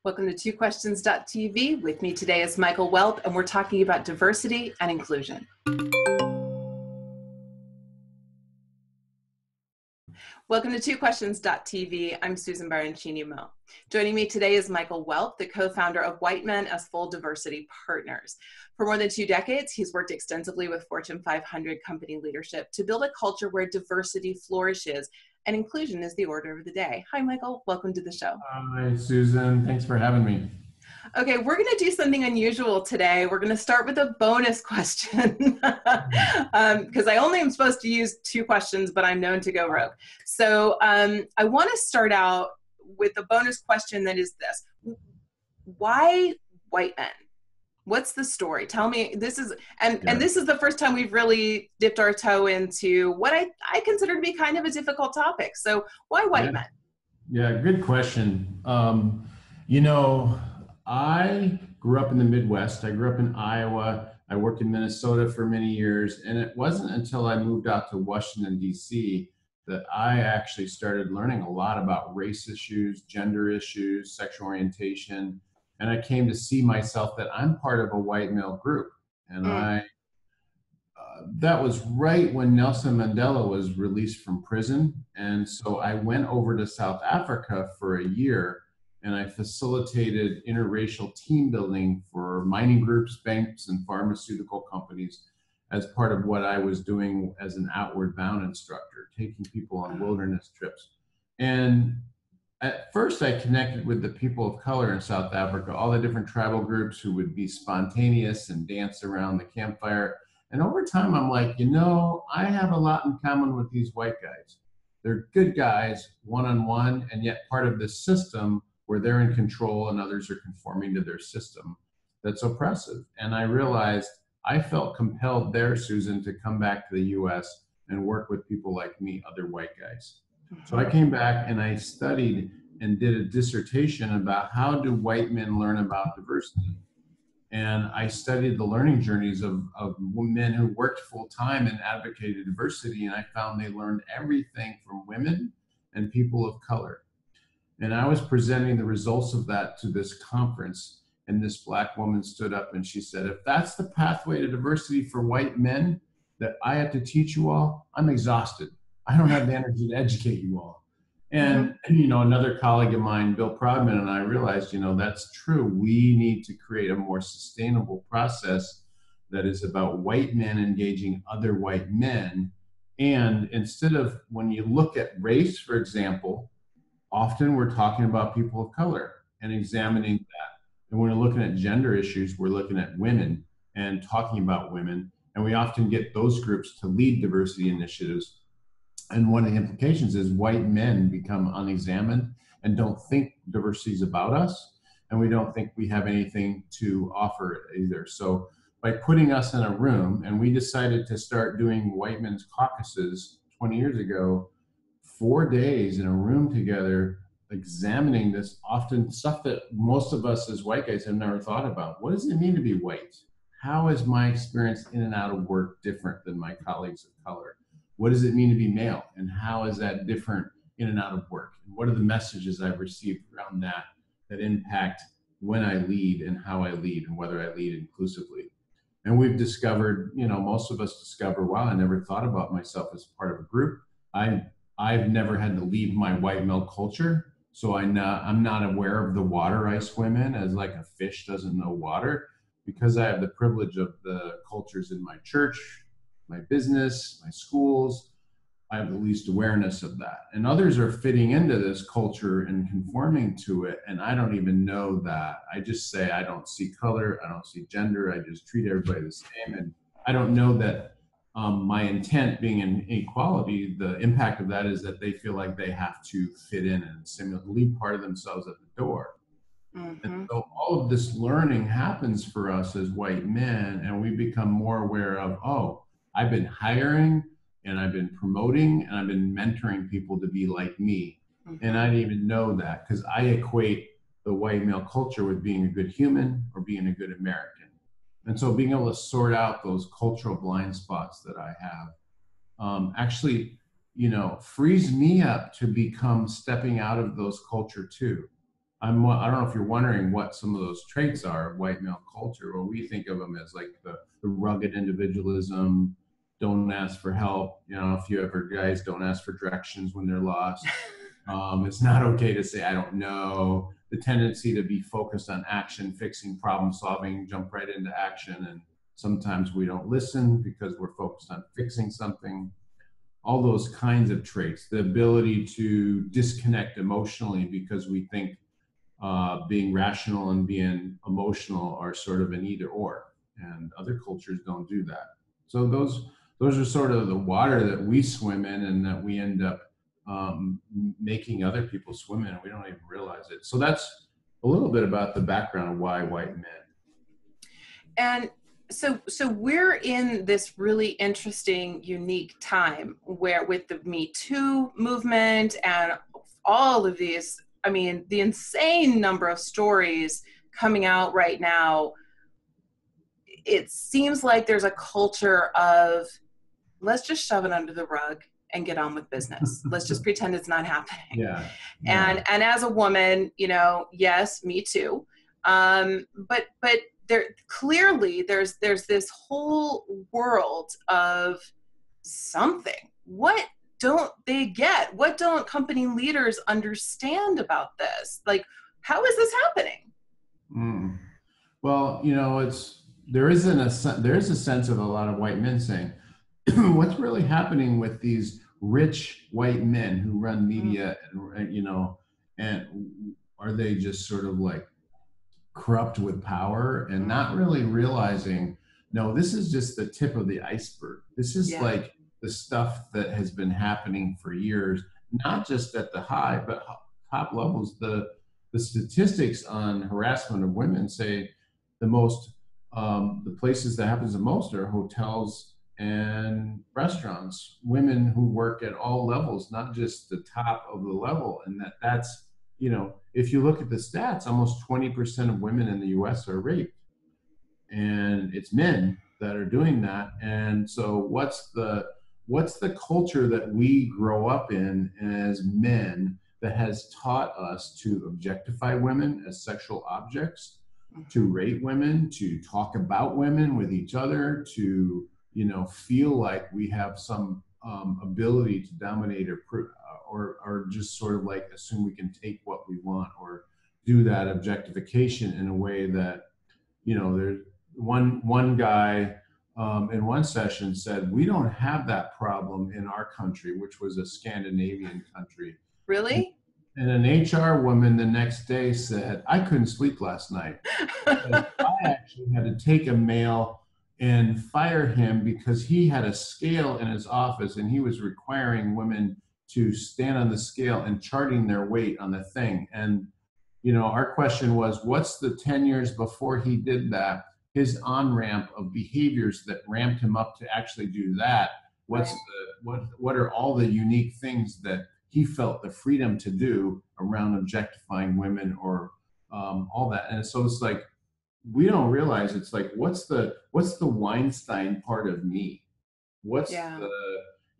Welcome to twoquestions.tv. With me today is Michael Welp, and we're talking about diversity and inclusion. Welcome to twoquestions.tv. I'm Susan Baroncini-Moe. Joining me today is Michael Welp, the co-founder of White Men as Full Diversity Partners. For more than 2 decades, he's worked extensively with Fortune 500 company leadership to build a culture where diversity flourishes and inclusion is the order of the day. Hi, Michael. Welcome to the show. Hi, Susan. Thanks for having me. Okay, we're going to do something unusual today. We're going to start with a bonus question because I only am supposed to use 2 questions, but I'm known to go rogue. So I want to start out with a bonus question that is this. Why white men? What's the story? Tell me. This is the first time we've really dipped our toe into what I consider to be kind of a difficult topic. So why white men? Yeah, good question. I grew up in the Midwest. I grew up in Iowa. I worked in Minnesota for many years. And it wasn't until I moved out to Washington, D.C. that I actually started learning a lot about race issues, gender issues, sexual orientation. And I came to see myself that I'm part of a white male group. And that was right when Nelson Mandela was released from prison. And so I went over to South Africa for a year, and I facilitated interracial team building for mining groups, banks, and pharmaceutical companies as part of what I was doing as an outward bound instructor, taking people on wilderness trips. And at first I connected with the people of color in South Africa, all the different tribal groups who would be spontaneous and dance around the campfire. And over time, I'm like, I have a lot in common with these white guys. They're good guys, one-on-one, and yet part of this system where they're in control and others are conforming to their system that's oppressive. And I realized I felt compelled there, Susan, to come back to the US and work with people like me, other white guys. So I came back and I studied and did a dissertation about how do white men learn about diversity. And I studied the learning journeys of men who worked full time and advocated diversity. And I found they learned everything from women and people of color. And I was presenting the results of that to this conference. And this Black woman stood up and she said, if that's the pathway to diversity for white men that I have to teach you all, I'm exhausted. I don't have the energy to educate you all. And, another colleague of mine, Bill Prodman, and I realized, that's true. We need to create a more sustainable process that is about white men engaging other white men. And instead of, when you look at race, for example, often we're talking about people of color and examining that. And when we're looking at gender issues, we're looking at women and talking about women. And we often get those groups to lead diversity initiatives. And one of the implications is white men become unexamined and don't think diversity is about us. And we don't think we have anything to offer either. So by putting us in a room, and we decided to start doing white men's caucuses 20 years ago, 4 days in a room together, examining this often stuff that most of us as white guys have never thought about. What does it mean to be white? How is my experience in and out of work different than my colleagues of color? What does it mean to be male? And how is that different in and out of work? And what are the messages I've received around that impact when I lead and how I lead and whether I lead inclusively? And we've discovered, most of us discover, wow, I never thought about myself as part of a group. I've never had to leave my white male culture. So I'm not aware of the water I swim in as like a fish doesn't know water, because I have the privilege of the cultures in my church, my business, my schools. I have the least awareness of that. And others are fitting into this culture and conforming to it. And I don't even know that. I just say, I don't see color, I don't see gender, I just treat everybody the same. And I don't know that my intent being in equality, the impact of that is that they feel like they have to fit in and leave part of themselves at the door. And so all of this learning happens for us as white men, and we become more aware of, I've been hiring and I've been promoting and I've been mentoring people to be like me. And I didn't even know that because I equate the white male culture with being a good human or being a good American. And so being able to sort out those cultural blind spots that I have frees me up to become stepping out of those culture too. I don't know if you're wondering what some of those traits are of white male culture. Well, we think of them as like the rugged individualism, don't ask for help. You know, if you ever guys don't ask for directions when they're lost. It's not okay to say, I don't know. The tendency to be focused on action, fixing, problem solving, jump right into action. And sometimes we don't listen because we're focused on fixing something. All those kinds of traits, the ability to disconnect emotionally because we think being rational and being emotional are sort of an either or, and other cultures don't do that. So those are sort of the water that we swim in, and that we end up making other people swim in, and we don't even realize it. So that's a little bit about the background of why white men. And so we're in this really interesting, unique time where with the Me Too movement and all of these, I mean, the insane number of stories coming out right now, it seems like there's a culture of, let's just shove it under the rug and get on with business. Let's just pretend it's not happening. Yeah. And as a woman, you know, yes, me too. But there clearly there's this whole world of something. What don't they get? What don't company leaders understand about this? Like, how is this happening? Well, you know, there is a sense of a lot of white men saying, what's really happening with these rich white men who run media, and you know, and are they just sort of like corrupt with power and not really realizing, no, this is just the tip of the iceberg. This is like the stuff that has been happening for years, not just at the high, but top levels. The statistics on harassment of women say the places that happens the most are hotels and restaurants. Women who work at all levels, not just the top of the level. And that's, you know, if you look at the stats, almost 20% of women in the US are raped. And it's men that are doing that. And so what's the culture that we grow up in as men that has taught us to objectify women as sexual objects, to rate women, to talk about women with each other, to, you know, feel like we have some ability to dominate or just sort of like assume we can take what we want, or do that objectification in a way that, you know, there's one guy in one session said, we don't have that problem in our country, which was a Scandinavian country. Really? And an HR woman the next day said, I couldn't sleep last night. I actually had to take a male and fire him because he had a scale in his office and he was requiring women to stand on the scale and charting their weight on the thing. And, you know, our question was, what's the 10 years before he did that, his on-ramp of behaviors that ramped him up to actually do that? What are all the unique things that he felt the freedom to do around objectifying women, or all that? And so it's like, we don't realize, it's like, what's the Weinstein part of me? What's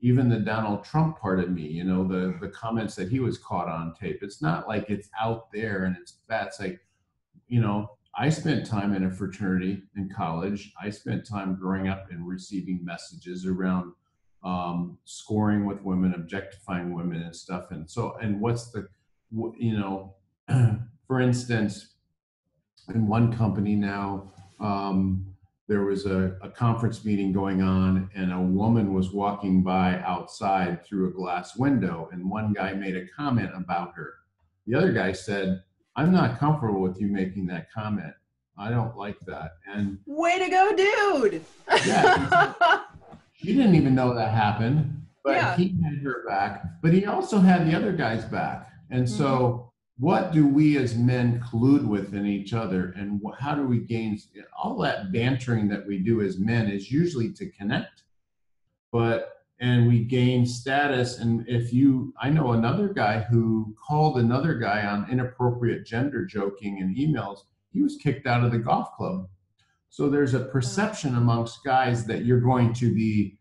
even the Donald Trump part of me, you know, the comments that he was caught on tape. It's not like it's out there and it's bad. It's like, you know, I spent time in a fraternity in college. I spent time growing up and receiving messages around scoring with women, objectifying women and stuff. And so, and what's the, you know, for instance, in one company now, there was a conference meeting going on and a woman was walking by outside through a glass window, and one guy made a comment about her. The other guy said, I'm not comfortable with you making that comment. I don't like that. And way to go, dude. Yeah. He didn't even know that happened, but he had her back, but he also had the other guy's back. And so what do we as men collude with in each other, and how do we gain all that bantering that we do as men is usually to connect, and we gain status. And I know another guy who called another guy on inappropriate gender joking in emails. He was kicked out of the golf club. So there's a perception amongst guys that you're going to be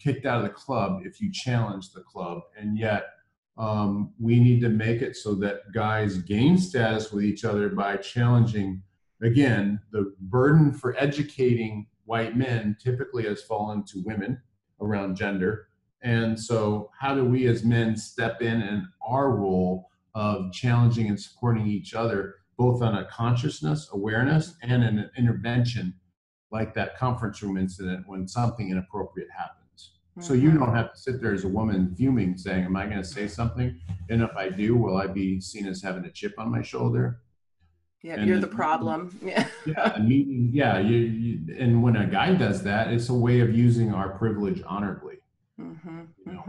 kicked out of the club if you challenge the club. And yet we need to make it so that guys gain status with each other by challenging. Again, the burden for educating white men typically has fallen to women around gender. And so how do we as men step in our role of challenging and supporting each other, both on a consciousness, awareness, and an intervention like that conference room incident when something inappropriate happens. So you don't have to sit there as a woman fuming saying, am I going to say something? And if I do, will I be seen as having a chip on my shoulder? Yeah, And you're the problem. Yeah. Yeah, and when a guy does that, it's a way of using our privilege honorably.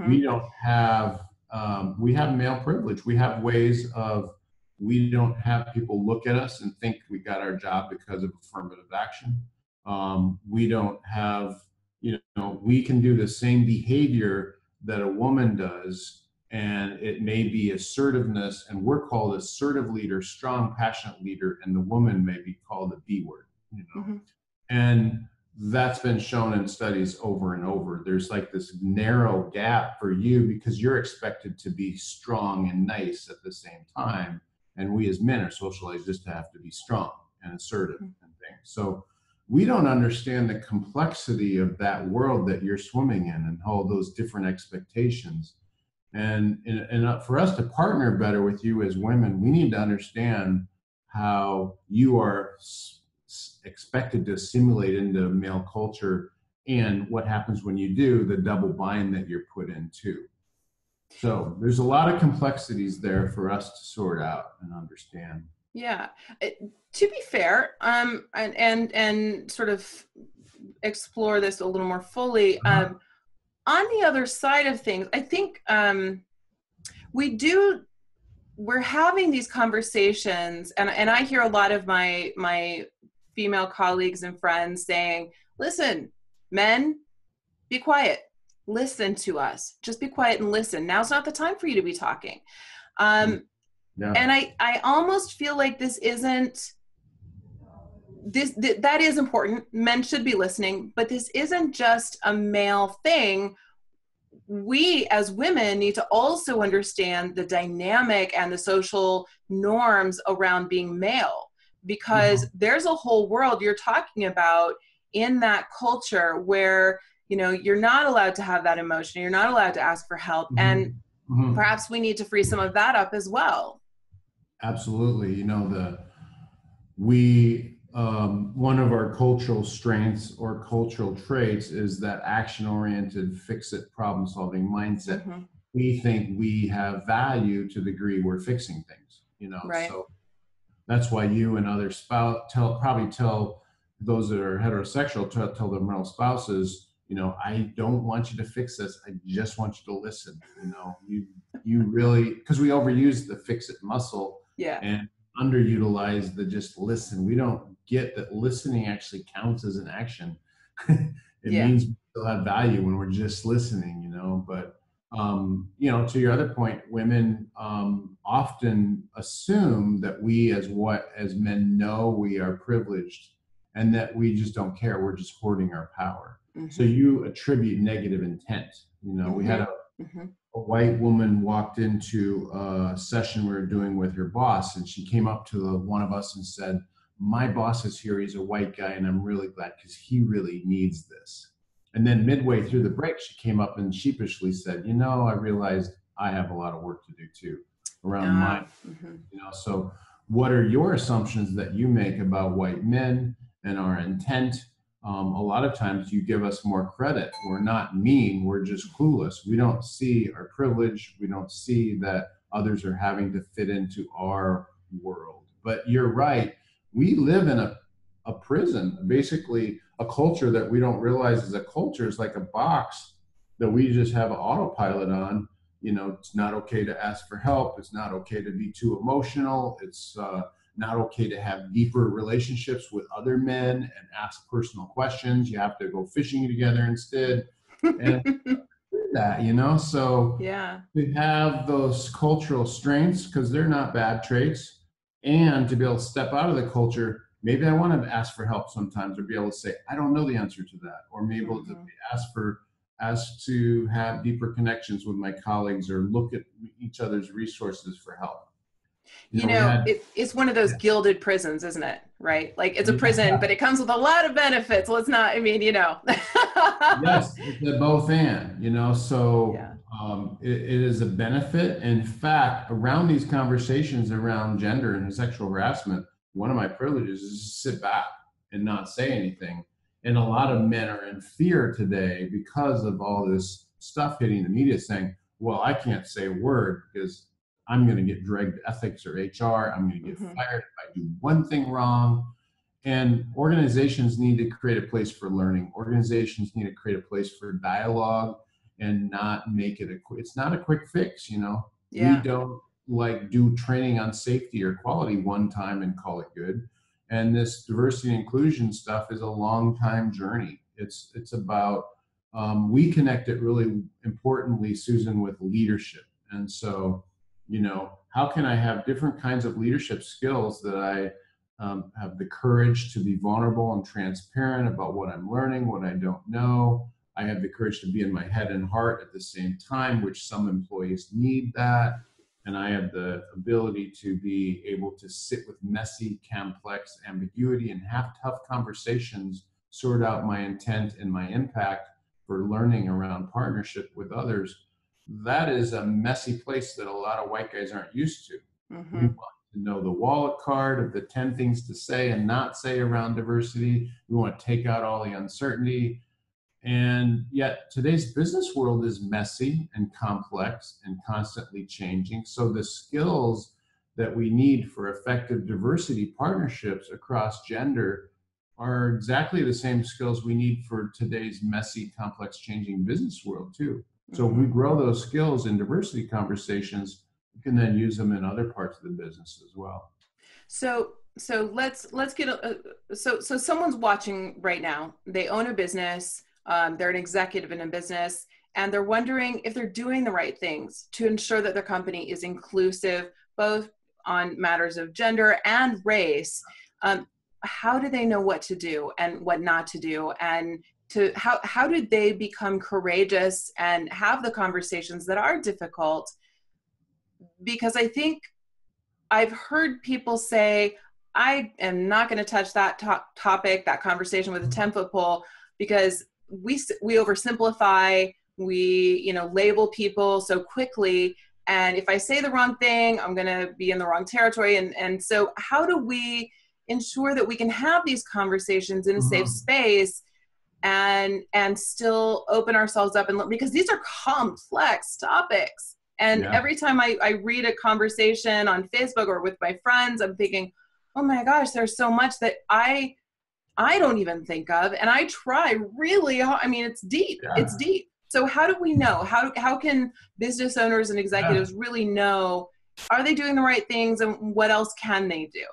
We don't have, we have male privilege. We have ways of, we don't have people look at us and think we got our job because of affirmative action. We don't have, we can do the same behavior that a woman does, and it may be assertiveness, and we're called assertive leader, strong, passionate leader, and the woman may be called the B word, And that's been shown in studies over and over. There's like this narrow gap for you because you're expected to be strong and nice at the same time. And we as men are socialized just to have to be strong and assertive and things. So we don't understand the complexity of that world that you're swimming in and all those different expectations. And for us to partner better with you as women, we need to understand how you are expected to assimilate into male culture and what happens when you do, the double bind that you're put into. So there's a lot of complexities there for us to sort out and understand. Yeah. To be fair, and sort of explore this a little more fully, on the other side of things, I think we're having these conversations, and I hear a lot of my female colleagues and friends saying, listen, men, be quiet. Listen to us. Just be quiet and listen. Now's not the time for you to be talking. And I almost feel like that is important. Men should be listening, but this isn't just a male thing. We as women need to also understand the dynamic and the social norms around being male, because there's a whole world you're talking about in that culture where, you're not allowed to have that emotion. You're not allowed to ask for help. And perhaps we need to free some of that up as well. Absolutely. One of our cultural strengths or cultural traits is that action-oriented, fix-it, problem-solving mindset. We think we have value to the degree we're fixing things, Right. So that's why you and other probably tell those that are heterosexual, tell their male spouses, I don't want you to fix this. I just want you to listen. You really, because we overuse the fix-it muscle. Yeah. And underutilize the just listen. We don't get that listening actually counts as an action. It means we still have value when we're just listening, but to your other point, women often assume that we as men know we are privileged and that we just don't care. We're just hoarding our power. So you attribute negative intent. We had a white woman walked into a session we were doing with her boss, and she came up to one of us and said, my boss is here. He's a white guy, and I'm really glad because he really needs this. And then midway through the break, she came up and sheepishly said, I realized I have a lot of work to do too around mine. So what are your assumptions that you make about white men and our intent? A lot of times you give us more credit. We're not mean. We're just clueless. We don't see our privilege. We don't see that others are having to fit into our world. But you're right. We live in a prison, basically a culture that we don't realize is a culture. Is like a box that we just have autopilot on. It's not okay to ask for help. It's not okay to be too emotional. It's not okay to have deeper relationships with other men and ask personal questions. You have to go fishing together instead. And that, so we have those cultural strengths because they're not bad traits. And to be able to step out of the culture, maybe I want to ask for help sometimes, or be able to say, I don't know the answer to that, or maybe able to ask for ask to have deeper connections with my colleagues or look at each other's resources for help. You You know, we know, had, it's one of those yeah, gilded prisons, isn't it? Right? Like it's a prison, yeah. but it comes with a lot of benefits. Let's not, I mean, you know. Yes, it's a both and, you know, so Yeah. it is a benefit. In fact, around these conversations around gender and sexual harassment, one of my privileges is to sit back and not say anything. And a lot of men are in fear today because of all this stuff hitting the media saying, well, I can't say a word because I'm going to get dragged to ethics or HR. I'm going to get Hmm. fired if I do one thing wrong. And organizations need to create a place for learning. Organizations need to create a place for dialogue and not make it it's not a quick fix, you know. We Yeah. don't like do training on safety or quality one time and call it good. And this diversity and inclusion stuff is a long time journey. It's about we connect it really importantly, Susan, with leadership. And so, you know, how can I have different kinds of leadership skills that I have the courage to be vulnerable and transparent about what I'm learning, what I don't know. I have the courage to be in my head and heart at the same time, which some employees need that. And I have the ability to be able to sit with messy, complex ambiguity and have tough conversations, sort out my intent and my impact for learning around partnership with others. That is a messy place that a lot of white guys aren't used to. We Hmm. want to know the wallet card of the 10 things to say and not say around diversity. We want to take out all the uncertainty. And yet today's business world is messy and complex and constantly changing. So the skills that we need for effective diversity partnerships across gender are exactly the same skills we need for today's messy, complex, changing business world too. So if we Hmm. grow those skills in diversity conversations, we can then use them in other parts of the business as well. So let's get so someone's watching right now. They own a business. They're an executive in a business, and they're wondering if they're doing the right things to ensure that their company is inclusive, both on matters of gender and race. How do they know what to do and what not to do, and to how do they become courageous and have the conversations that are difficult? Because I think I've heard people say, I am not going to touch that topic, that conversation with a 10-foot pole, because we oversimplify, we, you know, label people so quickly. And if I say the wrong thing, I'm going to be in the wrong territory. And so how do we ensure that we can have these conversations in a safe Mhm. space and still open ourselves up and look, because these are complex topics. And Yeah. every time I read a conversation on Facebook or with my friends, I'm thinking, oh my gosh, there's so much that I don't even think of, and I try really hard. I mean, it's deep. It's Yeah. deep. So how do we know? How can business owners and Yeah. executives really know, are they doing the right things, and what else can they do?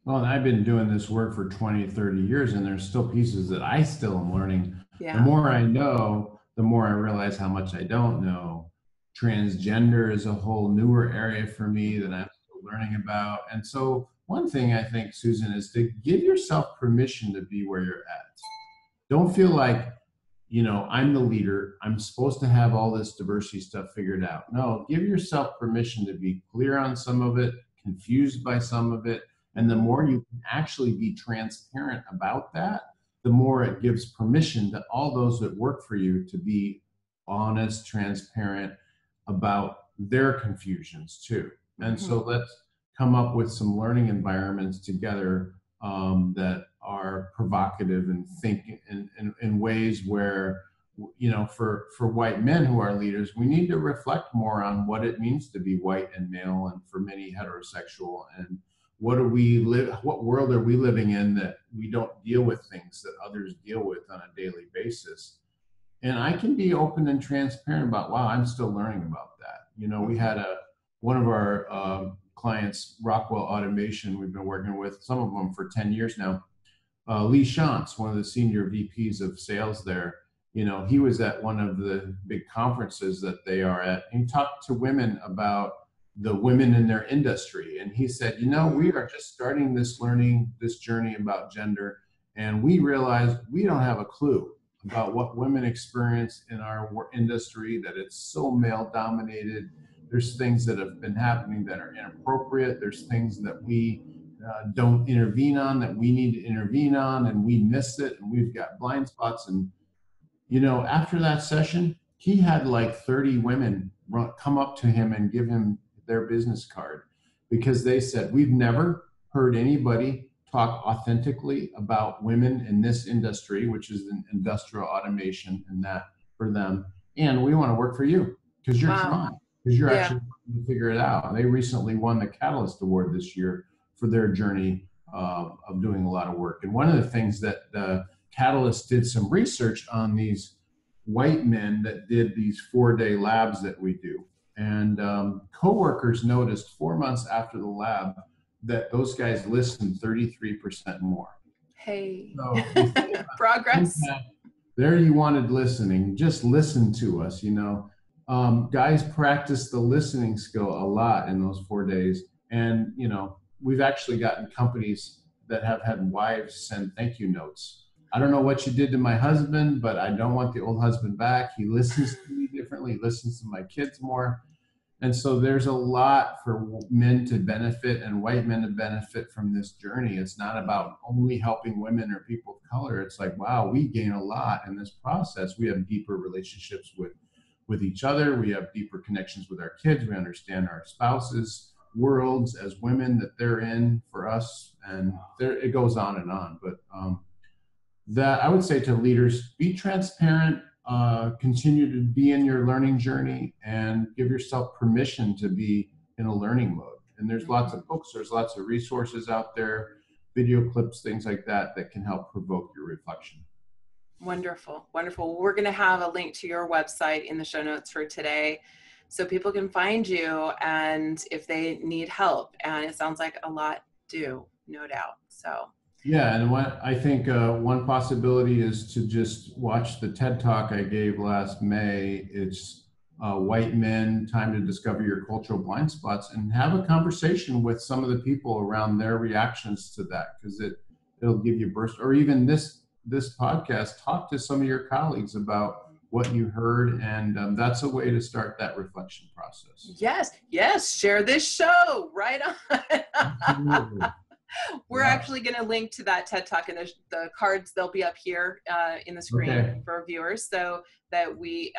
Well, and I've been doing this work for 20, 30 years, and there's still pieces that I still am learning. The Yeah. more I know, the more I realize how much I don't know. Transgender is a whole newer area for me that I'm still learning about. And so, one thing I think, Susan, is to give yourself permission to be where you're at. Don't feel like, you know, I'm the leader. I'm supposed to have all this diversity stuff figured out. No, give yourself permission to be clear on some of it, confused by some of it. And the Mm-hmm. more you can actually be transparent about that, the more it gives permission to all those that work for you to be honest, transparent about their confusions too. And Mm-hmm. so let's come up with some learning environments together that are provocative and think in ways where, you know, for white men who are leaders, we need to reflect more on what it means to be white and male, and for many heterosexual, and what world are we living in that we don't deal with things that others deal with on a daily basis. And I can be open and transparent about, wow, I'm still learning about that. You know, we Mm-hmm. had one of our clients, Rockwell Automation, we've been working with some of them for 10 years now. Lee Shantz, one of the senior VPs of sales there, you know, he was at one of the big conferences that they are at, and he talked to women about the women in their industry. And he said, you know, we are just starting this journey about gender, and we realize we don't have a clue about what women experience in our industry, that it's so male dominated. There's things that have been happening that are inappropriate. There's things that we don't intervene on, that we need to intervene on, and we miss it, and we've got blind spots. And after that session, he had like 30 women come up to him and give him their business card, because they said, we've never heard anybody talk authentically about women in this industry, which is in industrial automation, and that for them. And we want to work for you because you're trying, because you're actually trying to figure it out. And they recently won the Catalyst Award this year for their journey of doing a lot of work. And one of the things that Catalyst did some research on these white men that did these 4-day labs that we do. And coworkers noticed 4 months after the lab that those guys listened 33% more. Hey, so progress. There you wanted listening. Just listen to us, Guys practice the listening skill a lot in those 4 days. And, we've actually gotten companies that have had wives send thank you notes. I don't know what you did to my husband, but I don't want the old husband back. He listens to me differently, he listens to my kids more. And so there's a lot for men to benefit and white men to benefit from this journey. It's not about only helping women or people of color. It's like, wow, we gain a lot in this process. We have deeper relationships with each other. We have deeper connections with our kids. We understand our spouses' worlds as women that they're in for us. And it goes on and on. But that I would say to leaders, be transparent. Continue to be in your learning journey and give yourself permission to be in a learning mode. And there's lots of books, there's lots of resources out there, video clips, things like that can help provoke your reflection. Wonderful. Wonderful. We're going to have a link to your website in the show notes for today, so people can find you and if they need help. And it sounds like a lot do, no doubt. So yeah, and I think one possibility is to just watch the TED Talk I gave last May. It's White Men, Time to Discover Your Cultural Blind Spots, and have a conversation with some of the people around their reactions to that, because it'll give you a burst. Or even this podcast, talk to some of your colleagues about what you heard, and that's a way to start that reflection process. Yes, share this show, right on. Absolutely. We're actually going to link to that TED Talk, and the cards, they'll be up here in the screen for viewers, so that we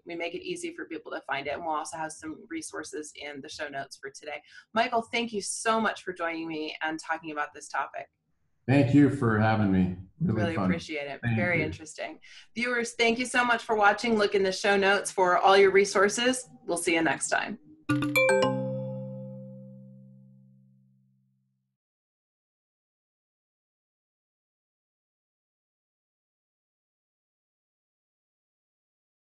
make it easy for people to find it. And we'll also have some resources in the show notes for today. Michael, thank you so much for joining me and talking about this topic. Thank you for having me. Really appreciate it. Very interesting. Viewers, thank you so much for watching. Look in the show notes for all your resources. We'll see you next time.